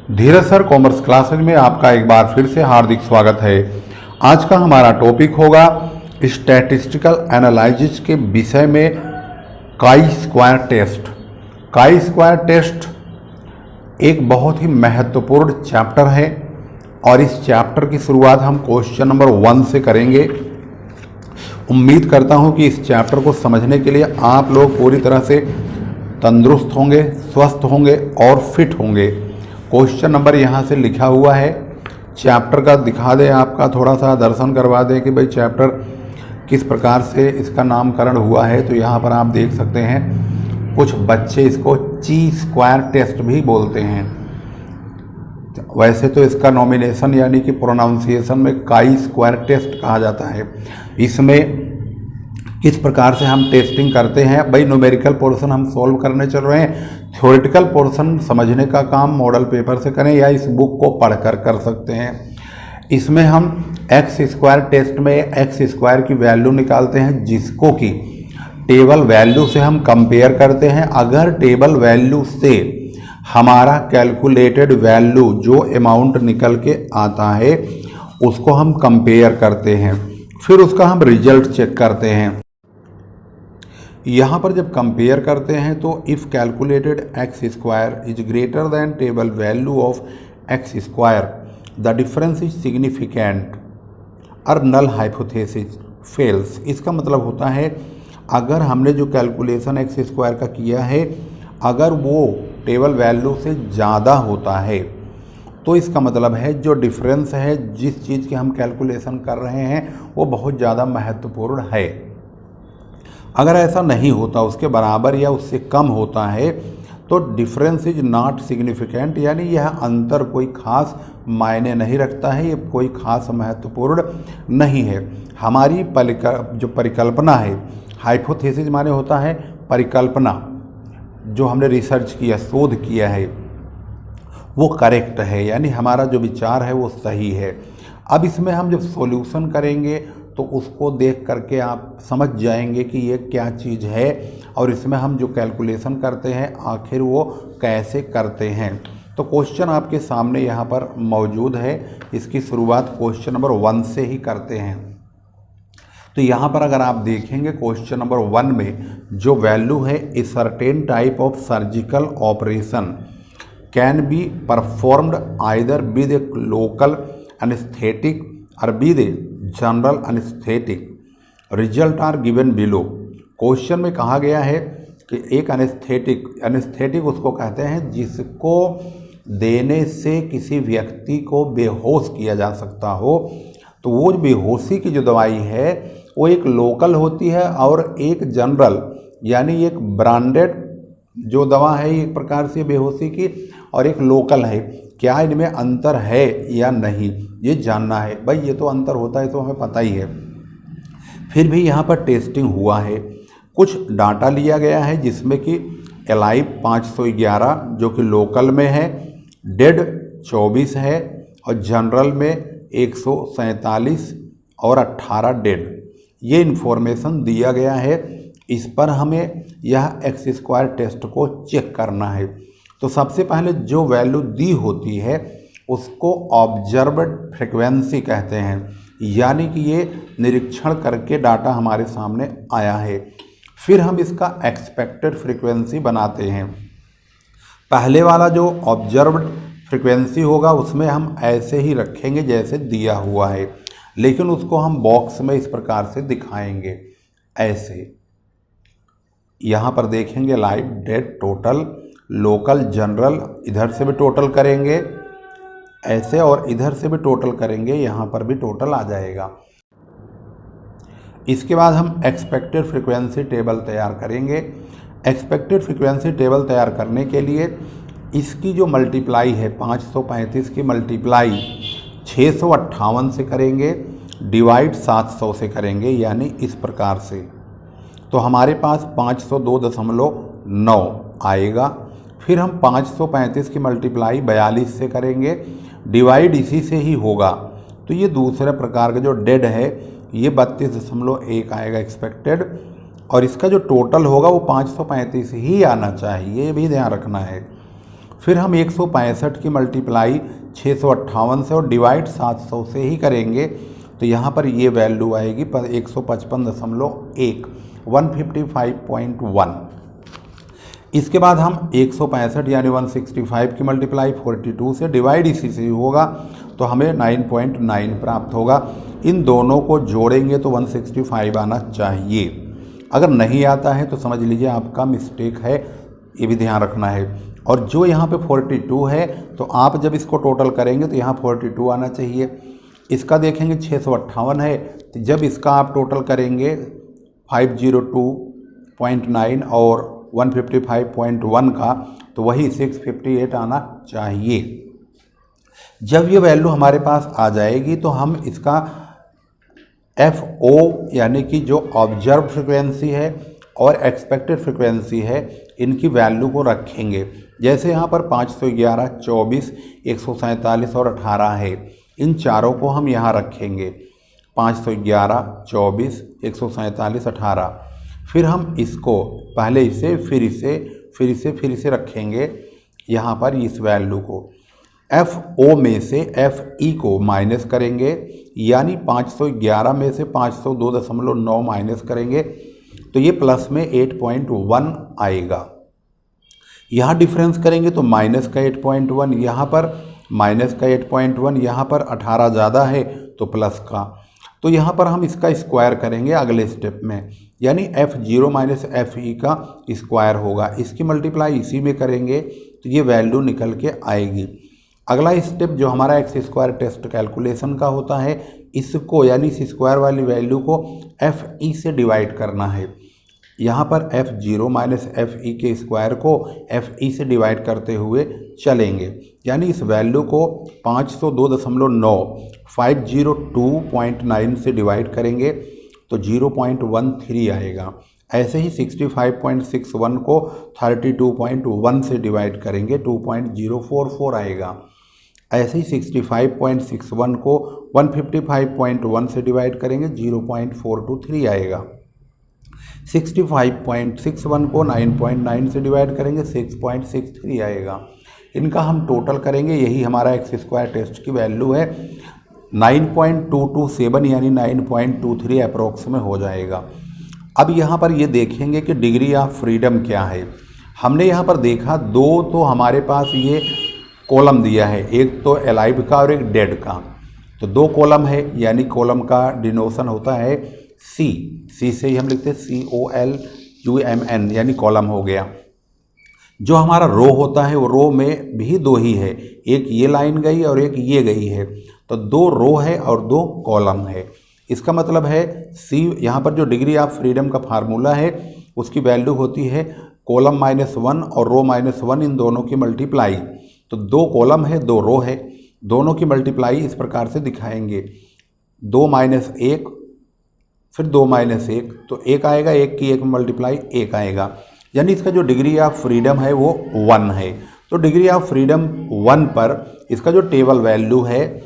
धीरज sir commerce classes में आपका एक बार फिर से हार्दिक स्वागत है। आज का हमारा टॉपिक होगा स्टैटिस्टिकल एनालिसिस के विषय में chi square test. Chi square test एक बहुत ही महत्वपूर्ण चैप्टर है और इस चैप्टर की शुरुआत हम क्वेश्चन नंबर 1 से करेंगे। उम्मीद करता हूं कि इस चैप्टर को समझने के लिए आप लोग पूरी तरह से तंदुरुस्त होंगे, स्वस्थ होंगे और फिट होंगे। क्वेश्चन नंबर यहाँ से लिखा हुआ है, चैप्टर का दिखा दें, आपका थोड़ा सा दर्शन करवा दें कि भाई चैप्टर किस प्रकार से इसका नामकरण हुआ है। तो यहाँ पर आप देख सकते हैं कुछ बच्चे इसको ची स्क्वायर टेस्ट भी बोलते हैं। वैसे तो इसका नॉमिनेशन यानी कि प्रोनाउंसिएशन में काई स्क्वायर टेस्ट कहा जाता है। इसमें किस प्रकार से हम टेस्टिंग करते हैं, भाई न्यूमेरिकल पोर्शन हम सॉल्व करने चल रहे हैं, थ्योरेटिकल पोर्शन समझने का काम मॉडल पेपर से करें या इस बुक को पढ़कर कर सकते हैं। इसमें हम एक्स स्क्वायर टेस्ट में एक्स स्क्वायर की वैल्यू निकालते हैं, जिसको कि टेबल वैल्यू से हम कंपेयर करते हैं। अगर टेबल वैल्यू से हमारा कैलकुलेटेड वैल्यू जो अमाउंट निकल के आता है उसको हम कंपेयर करते हैं, फिर उसका हम रिजल्ट चेक करते हैं। यहाँ पर जब कंपेयर करते हैं तो if calculated x square is greater than table value of x square the difference is significant और नल हाइपोथेसिस फेल्स। इसका मतलब होता है अगर हमने जो कैलकुलेशन एक्स स्क्वायर का किया है अगर वो टेबल वैल्यू से ज़्यादा होता है तो इसका मतलब है जो डिफरेंस है, जिस चीज़ की हम कैलकुलेशन कर रहे हैं वो बहुत ज़्यादा महत्वपूर्ण है। अगर ऐसा नहीं होता, उसके बराबर या उससे कम होता है तो डिफरेंस इज नॉट सिग्निफिकेंट, यानी यह अंतर कोई खास मायने नहीं रखता है, ये कोई खास महत्वपूर्ण नहीं है। हमारी जो परिकल्पना है, हाइपोथेसिस माने होता है परिकल्पना, जो हमने रिसर्च किया, शोध किया है, वो करेक्ट है, यानी हमारा जो विचार है वो सही है। अब इसमें हम जब सॉल्यूशन करेंगे तो उसको देख करके आप समझ जाएंगे कि ये क्या चीज़ है और इसमें हम जो कैलकुलेशन करते हैं आखिर वो कैसे करते हैं। तो क्वेश्चन आपके सामने यहाँ पर मौजूद है। इसकी शुरुआत क्वेश्चन नंबर 1 से ही करते हैं। तो यहाँ पर अगर आप देखेंगे क्वेश्चन नंबर 1 में जो वैल्यू है, a certain type of surgical operation can be performed either with a local anaesthetic or with a general anaesthetic, result are given below. Question में कहा गया है कि एक एनेस्थेटिक उसको कहते हैं जिसको देने से किसी व्यक्ति को बेहोश किया जा सकता हो। तो वो बेहोशी की जो दवाई है वो एक लोकल होती है और एक जनरल, यानी एक ब्रांडेड जो दवा है एक प्रकार से बेहोशी की, और एक लोकल है। क्या इनमें अंतर है या नहीं ये जानना है। भाई ये तो अंतर होता है तो हमें पता ही है, फिर भी यहाँ पर टेस्टिंग हुआ है। कुछ डाटा लिया गया है जिसमें कि एलाइव 511 जो कि लोकल में है, डेड 24 है और जनरल में 147 और 18 डेड। ये इन्फॉर्मेशन दिया गया है। इस पर हमें यह एक्स स्क्वायर टेस्ट को चेक करना है। तो सबसे पहले जो वैल्यू दी होती है उसको ऑब्जर्व्ड फ्रीक्वेंसी कहते हैं, यानी कि ये निरीक्षण करके डाटा हमारे सामने आया है। फिर हम इसका एक्सपेक्टेड फ्रीक्वेंसी बनाते हैं। पहले वाला जो ऑब्जर्व्ड फ्रीक्वेंसी होगा उसमें हम ऐसे ही रखेंगे जैसे दिया हुआ है, लेकिन उसको हम बॉक्स में इस प्रकार से दिखाएंगे ऐसे। यहाँ पर देखेंगे live, dead, total, local, general, इधर से भी टोटल करेंगे ऐसे और इधर से भी टोटल करेंगे, यहाँ पर भी टोटल आ जाएगा। इसके बाद हम एक्सपेक्टेड फ्रीक्वेंसी टेबल तैयार करेंगे। एक्सपेक्टेड फ्रीक्वेंसी टेबल तैयार करने के लिए इसकी जो मल्टीप्लाई है 535 की मल्टीप्लाई 658 से करेंगे, डिवाइड 700 से करेंगे, यानी इस प्रकार से। तो हमारे पास 502.9 आएगा। फिर हम 535 की मल्टीप्लाई 42 से करेंगे, डिवाइड इसी से ही होगा। तो ये दूसरे प्रकार का जो डेड है ये 32.1 आएगा एक्सपेक्टेड, और इसका जो टोटल होगा वो 535 ही आना चाहिए, ये भी ध्यान रखना है। फिर हम 165 की मल्टीप्लाई 658 से और डिवाइड 700 से ही करेंगे, तो यहाँ पर ये वैल्यू आएगी 155.1 155.1। इसके बाद हम 165 यानी 165 की मल्टीप्लाई 42 से डिवाइड इसी से होगा, तो हमें 9.9 प्राप्त होगा। इन दोनों को जोड़ेंगे तो 165 आना चाहिए। अगर नहीं आता है तो समझ लीजिए आपका मिस्टेक है, ये भी ध्यान रखना है। और जो यहाँ पे 42 है तो आप जब इसको टोटल करेंगे तो यहाँ 42 आना चाहिए। इसका देखेंगे 658 है, तो जब इसका आप टोटल करेंगे 502.9 और 155.1 का, तो वही 658 आना चाहिए। जब ये वैल्यू हमारे पास आ जाएगी तो हम इसका FO यानी कि जो ऑब्जर्व फ्रिक्वेंसी है और एक्सपेक्टेड फ्रिक्वेंसी है, इनकी वैल्यू को रखेंगे। जैसे यहाँ पर 511, 24, 147 और 18 है, इन चारों को हम यहाँ रखेंगे 511, 24, 147, 18। फिर हम इसको पहले इसे फिर इसे रखेंगे यहाँ पर इस वैल्यू को। FO में से FE को माइनस करेंगे, यानी 511 में से 502.9 माइनस करेंगे तो ये प्लस में 8.1 आएगा। यहाँ डिफरेंस करेंगे तो माइनस का 8.1, यहाँ पर माइनस का 8.1, यहाँ पर 18 ज़्यादा है तो प्लस का। तो यहाँ पर हम इसका स्क्वायर करेंगे अगले स्टेप में, यानी F0 माइनस FE का स्क्वायर होगा। इसकी मल्टीप्लाई इसी में करेंगे तो ये वैल्यू निकल के आएगी। अगला स्टेप जो हमारा एक्स स्क्वायर टेस्ट कैलकुलेशन का होता है, इसको यानी इस स्क्वायर वाली वैल्यू को FE से डिवाइड करना है। यहाँ पर F0 माइनस FE के स्क्वायर को FE से डिवाइड करते हुए चलेंगे, यानी इस वैल्यू को 502.9 502.9 से डिवाइड करेंगे तो 0.13 आएगा। ऐसे ही 65.61 को 32.1 से डिवाइड करेंगे 2.044 आएगा। ऐसे ही 65.61 को 155.1 से डिवाइड करेंगे 0.423 आएगा। 65.61 को 9.9 से डिवाइड करेंगे 6.63 आएगा। इनका हम टोटल करेंगे, यही हमारा एक्स स्क्वायर टेस्ट की वैल्यू है। 9.227 यानी 9.23 अप्रोक्स में हो जाएगा। अब यहाँ पर ये देखेंगे कि डिग्री ऑफ फ्रीडम क्या है। हमने यहाँ पर देखा दो तो हमारे पास ये कॉलम दिया है, एक तो अलाइव का और एक डेड का। तो दो कॉलम है, यानी कॉलम का डिनोशन होता है सी से ही हम लिखते हैं COLUMN, यानी कॉलम हो गया। जो हमारा रो होता है वो रो में भी दो ही है, एक ये लाइन गई और एक ये गई है, तो दो रो है और दो कॉलम है। इसका मतलब है सी, यहाँ पर जो डिग्री ऑफ फ्रीडम का फार्मूला है उसकी वैल्यू होती है कॉलम -1 और रो -1, इन दोनों की मल्टीप्लाई। तो दो कॉलम है दो रो है, दोनों की मल्टीप्लाई इस प्रकार से दिखाएंगे, 2 - 1 फिर 2 - 1, तो 1 आएगा, 1 की 1 मल्टीप्लाई 1 आएगा, यानी इसका जो डिग्री ऑफ फ्रीडम है वो 1 है। तो डिग्री ऑफ फ्रीडम 1 पर इसका जो टेबल वैल्यू है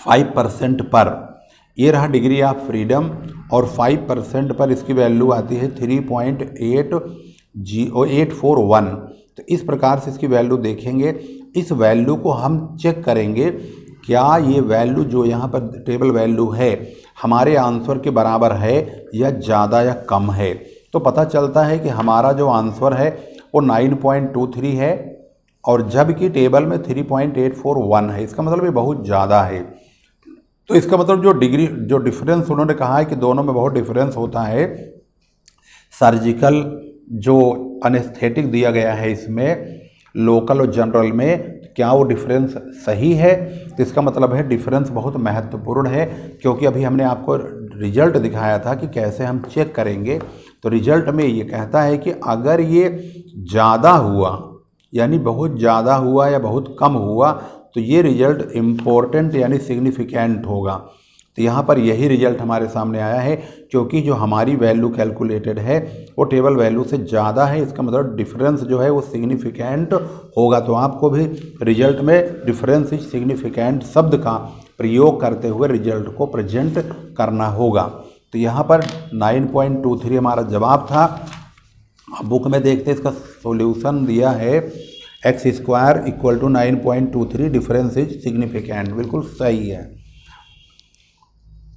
5% पर, ये रहा डिग्री ऑफ फ्रीडम, और 5% पर इसकी वैल्यू आती है 3.841। तो इस प्रकार से इसकी वैल्यू देखेंगे। इस वैल्यू को हम चेक करेंगे क्या ये वैल्यू जो यहाँ पर टेबल वैल्यू है हमारे आंसर के बराबर है या ज़्यादा या कम है। तो पता चलता है कि हमारा जो आंसर है वो 9.23 है और जबकि टेबल में 3.841 है। इसका मतलब ये बहुत ज़्यादा है। तो इसका मतलब जो डिफरेंस उन्होंने कहा है कि दोनों में बहुत डिफरेंस होता है। सर्जिकल जो एनेस्थेटिक दिया गया है इसमें लोकल और जनरल में, क्या वो डिफरेंस सही है? तो इसका मतलब है डिफरेंस बहुत महत्वपूर्ण है, क्योंकि अभी हमने आपको रिजल्ट दिखाया था कि कैसे हम चेक करेंगे। तो रिजल्ट में ये कहता है कि अगर ये ज़्यादा हुआ यानी बहुत ज़्यादा हुआ या बहुत कम हुआ तो ये रिजल्ट इम्पोर्टेंट यानी सिग्निफिकेंट होगा। तो यहाँ पर यही रिजल्ट हमारे सामने आया है, क्योंकि जो हमारी वैल्यू कैलकुलेटेड है वो टेबल वैल्यू से ज़्यादा है। इसका मतलब डिफरेंस जो है वो सिग्निफिकेंट होगा। तो आपको भी रिजल्ट में डिफरेंस इज सिग्निफिकेंट शब्द का प्रयोग करते हुए रिजल्ट को प्रेजेंट करना होगा। तो यहाँ पर 9.23 हमारा जवाब था। बुक में देखते इसका सॉल्यूशन दिया है x square equal to 9.23, difference is significant. बिल्कुल सही है।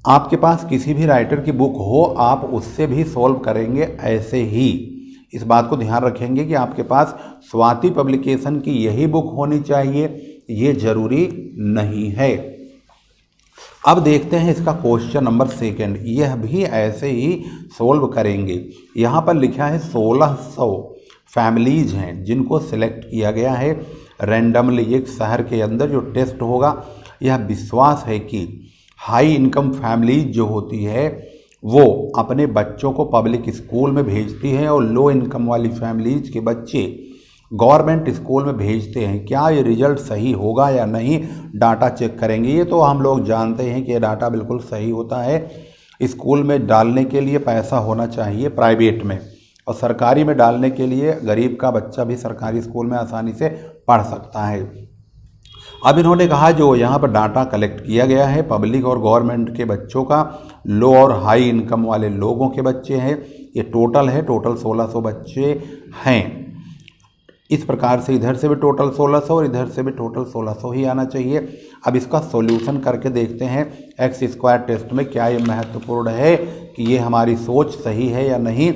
आपके पास किसी भी राइटर की बुक हो, आप उससे भी सॉल्व करेंगे ऐसे ही। इस बात को ध्यान रखेंगे कि आपके पास स्वाति पब्लिकेशन की यही बुक होनी चाहिए, ये जरूरी नहीं है। अब देखते हैं इसका क्वेश्चन नंबर 2, यह भी ऐसे ही सॉल्व करेंगे। यहाँ पर लिखा है 1600 फैमिलीज हैं जिनको सिलेक्ट किया गया है रैंडमली एक शहर के अंदर। जो टेस्ट होगा, यह विश्वास है कि हाई इनकम फैमिलीज जो होती है वो अपने बच्चों को पब्लिक स्कूल में भेजती हैं और लो इनकम वाली फैमिलीज के बच्चे गवर्नमेंट स्कूल में भेजते हैं। क्या ये रिजल्ट सही होगा या नहीं, डाटा चेक करेंगे। ये तो हम लोग जानते हैं कि ये डाटा बिल्कुल सही होता है। स्कूल में डालने के लिए पैसा होना चाहिए प्राइवेट में, और सरकारी में डालने के लिए गरीब का बच्चा भी सरकारी स्कूल में आसानी से पढ़ सकता है। अब इन्होंने कहा जो यहाँ पर डाटा कलेक्ट किया गया है पब्लिक और गवर्नमेंट के बच्चों का, लो और हाई इनकम वाले लोगों के बच्चे हैं, ये टोटल है, टोटल 1600 बच्चे हैं। इस प्रकार से इधर से भी टोटल 1600 और इधर से भी टोटल 1600 ही आना चाहिए। अब इसका सॉल्यूशन करके देखते हैं एक्स स्क्वायर टेस्ट में क्या ये महत्वपूर्ण है कि ये हमारी सोच सही है या नहीं।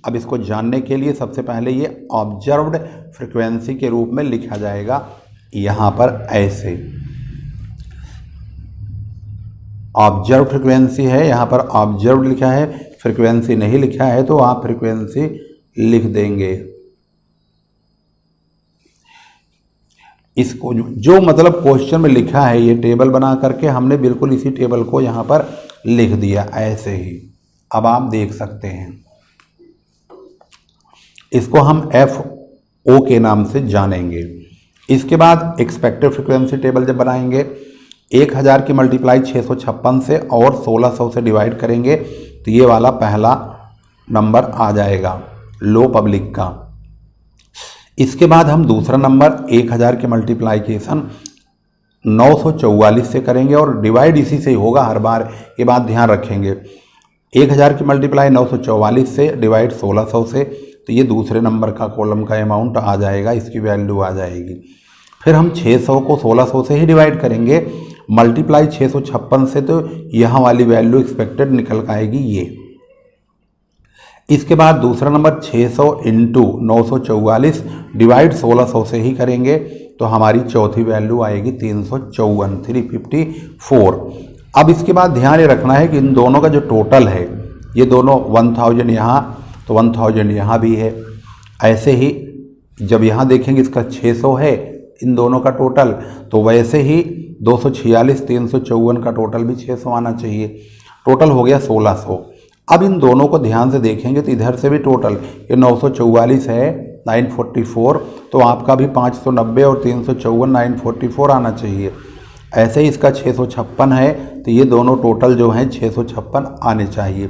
अब इसको जानने के लिए सबसे पहले ये ऑब्जर्व्ड फ्रिक्वेंसी के रूप में लिखा जाएगा यहाँ पर ऐसे। ऑब्जर्व फ्रिक्वेंसी है, यहाँ पर ऑब्जर्व लिखा है, फ्रिक्वेंसी नहीं लिखा है तो आप फ्रिक्वेंसी लिख देंगे। इसको जो मतलब क्वेश्चन में लिखा है ये टेबल बना करके हमने बिल्कुल इसी टेबल को यहाँ पर लिख दिया ऐसे ही। अब आप देख सकते हैं इसको हम FO के नाम से जानेंगे। इसके बाद एक्सपेक्टेड फ्रिक्वेंसी टेबल जब बनाएंगे 1000 की मल्टीप्लाई 656 से और 1600 से डिवाइड करेंगे तो ये वाला पहला नंबर आ जाएगा लो पब्लिक का। इसके बाद हम दूसरा नंबर 1000 की मल्टीप्लाइकेशन 944 से करेंगे और डिवाइड इसी से ही होगा हर बार, ये बात ध्यान रखेंगे। 1000 की मल्टीप्लाई 944 से डिवाइड 1600 से, तो ये दूसरे नंबर का कॉलम का अमाउंट आ जाएगा, इसकी वैल्यू आ जाएगी। फिर हम 600 को 1600 से ही डिवाइड करेंगे, मल्टीप्लाई 656 से, तो यहाँ वाली वैल्यू एक्सपेक्टेड निकल आएगी ये। इसके बाद दूसरा नंबर 600 इंटू 944 डिवाइड 1600 से ही करेंगे तो हमारी चौथी वैल्यू आएगी 354, 354। अब इसके बाद ध्यान ये रखना है कि इन दोनों का जो टोटल है, ये दोनों 1000 यहाँ तो 1000 यहाँ भी है। ऐसे ही जब यहाँ देखेंगे इसका 600 है इन दोनों का टोटल, तो वैसे ही 246, 354 का टोटल भी 600 आना चाहिए। टोटल हो गया 1600। अब इन दोनों को ध्यान से देखेंगे तो इधर से भी टोटल ये 944 है 944, तो आपका भी 590 और 354 944 आना चाहिए। ऐसे ही इसका 656 है तो ये दोनों टोटल जो हैं 656 आने चाहिए।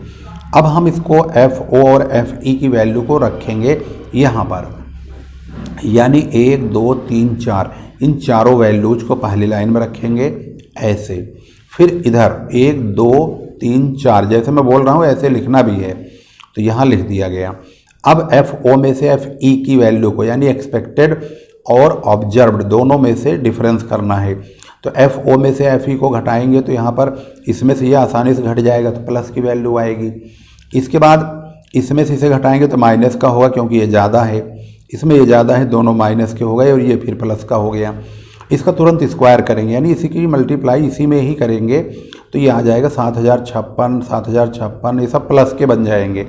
अब हम इसको FO और FE की वैल्यू को रखेंगे यहाँ पर, यानी 1 2 3 4, इन चारों वैल्यूज को पहली लाइन में रखेंगे ऐसे। फिर इधर 1 2 3 4 जैसे मैं बोल रहा हूँ ऐसे लिखना भी है, तो यहाँ लिख दिया गया। अब FO में से FE की वैल्यू को, यानी एक्सपेक्टेड और ऑब्जर्व्ड दोनों में से डिफरेंस करना है। तो FO में से FE को घटाएंगे तो यहाँ पर इसमें से ये आसानी से घट जाएगा तो प्लस की वैल्यू आएगी। इसके बाद इसमें से इसे घटाएंगे तो माइनस का होगा क्योंकि ये ज़्यादा है, इसमें ये ज़्यादा है, दोनों माइनस के हो गए और ये फिर प्लस का हो गया। इसका तुरंत स्क्वायर करेंगे, यानी इसी की मल्टीप्लाई इसी में ही करेंगे तो ये आ जाएगा 7056, 7056, ये सब प्लस के बन जाएंगे।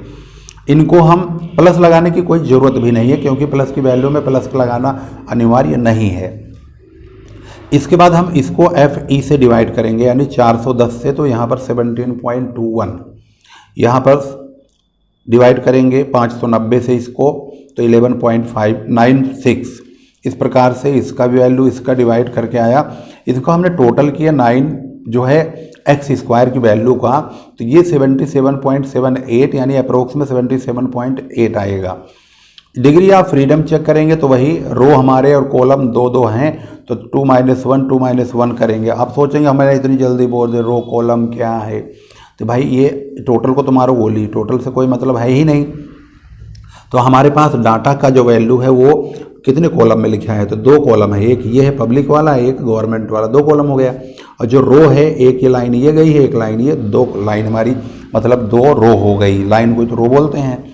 इनको हम प्लस लगाने की कोई ज़रूरत भी नहीं है क्योंकि प्लस की वैल्यू में प्लस लगाना अनिवार्य नहीं है। इसके बाद हम इसको FE से डिवाइड करेंगे, यानी 410 से, तो यहाँ पर 17.21, यहाँ पर डिवाइड करेंगे 590 से इसको तो 11.596। इस प्रकार से इसका भी वैल्यू इसका डिवाइड करके आया। इसको हमने टोटल किया 9 जो है एक्स स्क्वायर की वैल्यू का, तो ये 77.78 यानी अप्रोक्स में 77.8 आएगा। डिग्री ऑफ फ्रीडम चेक करेंगे तो वही रो हमारे और कॉलम दो दो हैं तो 2 - 1 करेंगे। आप सोचेंगे हमें इतनी जल्दी बोल दे रो कॉलम क्या है, तो भाई ये टोटल को तुम्हारा बोली, टोटल से कोई मतलब है ही नहीं। तो हमारे पास डाटा का जो वैल्यू है वो कितने कॉलम में लिखा है, तो 2 कॉलम है, एक ये है पब्लिक वाला, एक गवर्नमेंट वाला, 2 कॉलम हो गया। और जो रो है, एक ये लाइन ये गई है, एक लाइन ये, 2 लाइन हमारी मतलब 2 रो हो गई, लाइन को तो रो बोलते हैं।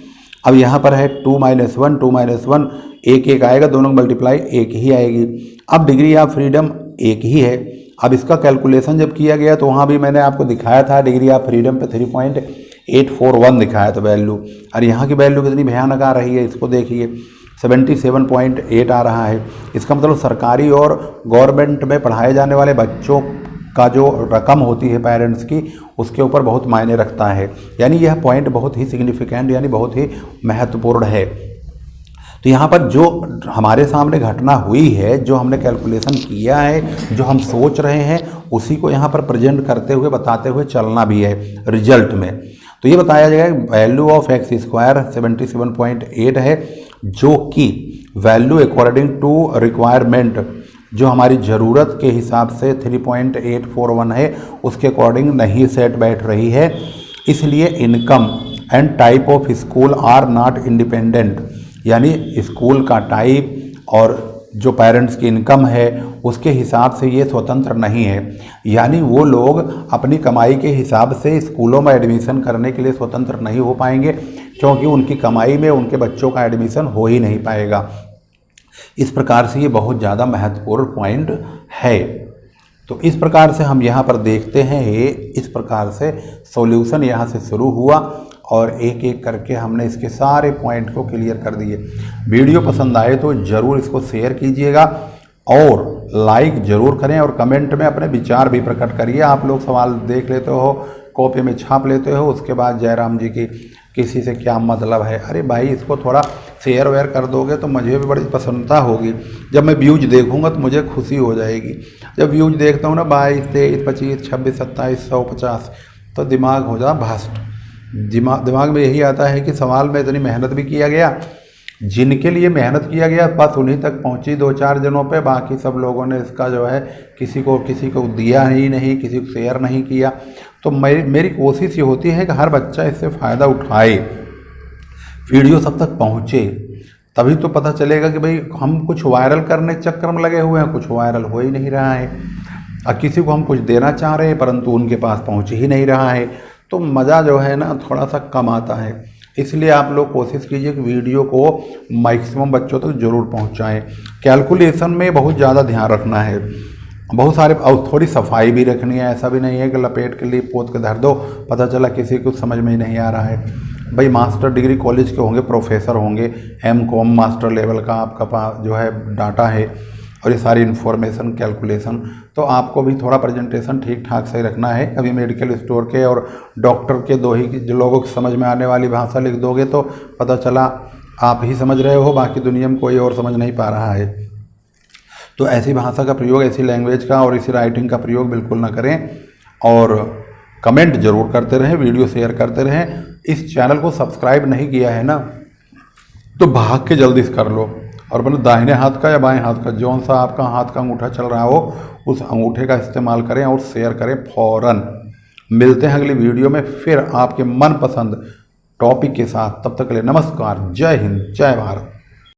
अब यहाँ पर है 2 - 1 2 - 1, एक एक आएगा, दोनों मल्टीप्लाई एक ही आएगी। अब डिग्री ऑफ फ्रीडम एक ही है। अब इसका कैलकुलेशन जब किया गया तो वहाँ भी मैंने आपको दिखाया था डिग्री ऑफ फ्रीडम पे 3.841 दिखाया था वैल्यू, और यहाँ की वैल्यू कितनी भयानक आ रही है, इसको देखिए 77.8 आ रहा है। इसका मतलब सरकारी और गवर्नमेंट में पढ़ाए जाने वाले बच्चों का जो रकम होती है पेरेंट्स की, उसके ऊपर बहुत मायने रखता है। यानी यह पॉइंट बहुत ही सिग्निफिकेंट यानी बहुत ही महत्वपूर्ण है। तो यहाँ पर जो हमारे सामने घटना हुई है, जो हमने कैलकुलेशन किया है, जो हम सोच रहे हैं, उसी को यहाँ पर प्रेजेंट करते हुए बताते हुए चलना भी है रिजल्ट में। तो ये बताया जाएगा वैल्यू ऑफ एक्स स्क्वायर 77.8 है, जो कि वैल्यू अकॉर्डिंग टू रिक्वायरमेंट, जो हमारी ज़रूरत के हिसाब से 3.841 है, उसके अकॉर्डिंग नहीं सेट बैठ रही है। इसलिए income and type of school are not independent, यानी स्कूल का टाइप और जो पेरेंट्स की इनकम है उसके हिसाब से ये स्वतंत्र नहीं है। यानी वो लोग अपनी कमाई के हिसाब से स्कूलों में एडमिशन करने के लिए स्वतंत्र नहीं हो पाएंगे, क्योंकि उनकी कमाई में उनके बच्चों का एडमिशन हो ही नहीं पाएगा। इस प्रकार से ये बहुत ज़्यादा महत्वपूर्ण पॉइंट है। तो इस प्रकार से हम यहाँ पर देखते हैं, ये इस प्रकार से सॉल्यूशन यहाँ से शुरू हुआ और एक एक करके हमने इसके सारे पॉइंट को क्लियर कर दिए। वीडियो पसंद आए तो ज़रूर इसको शेयर कीजिएगा और लाइक ज़रूर करें और कमेंट में अपने विचार भी प्रकट करिए। आप लोग सवाल देख लेते हो, कॉपी में छाप लेते हो, उसके बाद जयराम जी की किसी से क्या मतलब है, अरे भाई इसको थोड़ा शेयर वेयर कर दोगे तो मुझे भी बड़ी प्रसन्नता होगी। जब मैं व्यूज देखूंगा तो मुझे खुशी हो जाएगी। जब व्यूज देखता हूँ ना 22, 23, 25, 26, 27, 100, 50, तो दिमाग हो जा भ्रष्ट। दिमाग में यही आता है कि सवाल में इतनी मेहनत भी किया गया, जिनके लिए मेहनत किया गया बस उन्हीं तक पहुंची 2-4 जनों पे, बाकी सब लोगों ने इसका जो है किसी को दिया ही नहीं, किसी को शेयर नहीं किया। तो मेरी कोशिश ये होती है कि हर बच्चा इससे फ़ायदा उठाए, वीडियो सब तक पहुँचे, तभी तो पता चलेगा कि भाई हम कुछ वायरल करने चक्कर में लगे हुए हैं, कुछ वायरल हो ही नहीं रहा है, और किसी को हम कुछ देना चाह रहे हैं परंतु उनके पास पहुँच ही नहीं रहा है, तो मज़ा जो है ना थोड़ा सा कम आता है। इसलिए आप लोग कोशिश कीजिए कि वीडियो को मैक्सिमम बच्चों तक जरूर पहुंचाएं। कैलकुलेशन में बहुत ज़्यादा ध्यान रखना है, बहुत सारे, और थोड़ी सफाई भी रखनी है। ऐसा भी नहीं है कि लपेट के लिए पोत के धर दो, पता चला किसी को समझ में ही नहीं आ रहा है। भाई मास्टर डिग्री कॉलेज के होंगे, प्रोफेसर होंगे, M.Com मास्टर लेवल का आपका पास जो है डाटा है और ये सारी इन्फॉर्मेशन कैलकुलेशन, तो आपको भी थोड़ा प्रेजेंटेशन ठीक ठाक से रखना है। अभी मेडिकल स्टोर के और डॉक्टर के दो ही जो लोगों की समझ में आने वाली भाषा लिख दोगे तो पता चला आप ही समझ रहे हो, बाकी दुनिया में कोई और समझ नहीं पा रहा है। तो ऐसी भाषा का प्रयोग, ऐसी लैंग्वेज का और इसी राइटिंग का प्रयोग बिल्कुल ना करें, और कमेंट जरूर करते रहें, वीडियो शेयर करते रहें। इस चैनल को सब्सक्राइब नहीं किया है ना तो भाग के जल्दी से कर लो, और मतलब दाहिने हाथ का या बाएं हाथ का, जौन सा आपका हाथ का अंगूठा चल रहा हो उस अंगूठे का इस्तेमाल करें और शेयर करें फौरन। मिलते हैं अगली वीडियो में फिर आपके मनपसंद टॉपिक के साथ। तब तक के लिए नमस्कार, जय हिंद, जय भारत।